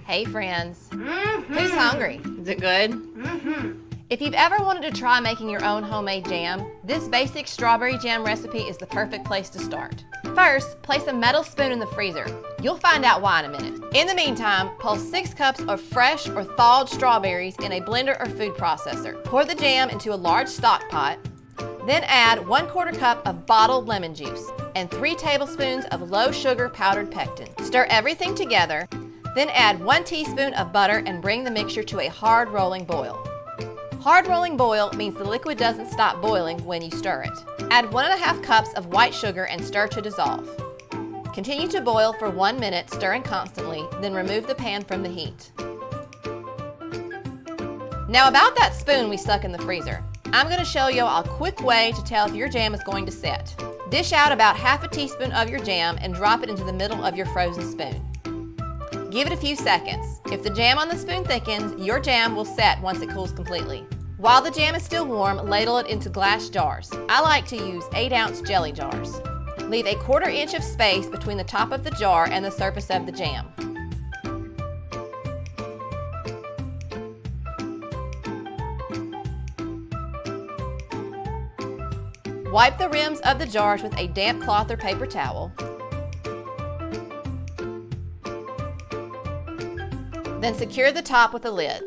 Hey friends, who's hungry? Is it good? If you've ever wanted to try making your own homemade jam, this basic strawberry jam recipe is the perfect place to start. First, place a metal spoon in the freezer. You'll find out why in a minute. In the meantime, pulse 6 cups of fresh or thawed strawberries in a blender or food processor. Pour the jam into a large stock pot. Then add 1/4 cup of bottled lemon juice and 3 tablespoons of low sugar powdered pectin. Stir everything together. Then add 1 teaspoon of butter and bring the mixture to a hard rolling boil. Hard rolling boil means the liquid doesn't stop boiling when you stir it. Add 1½ cups of white sugar and stir to dissolve. Continue to boil for 1 minute, stirring constantly, then remove the pan from the heat. Now about that spoon we stuck in the freezer. I'm going to show you a quick way to tell if your jam is going to set. Dish out about ½ a teaspoon of your jam and drop it into the middle of your frozen spoon. Give it a few seconds. If the jam on the spoon thickens, your jam will set once it cools completely. While the jam is still warm, ladle it into glass jars. I like to use 8-ounce jelly jars. Leave a 1/4 inch of space between the top of the jar and the surface of the jam. Wipe the rims of the jars with a damp cloth or paper towel. Then secure the top with a lid.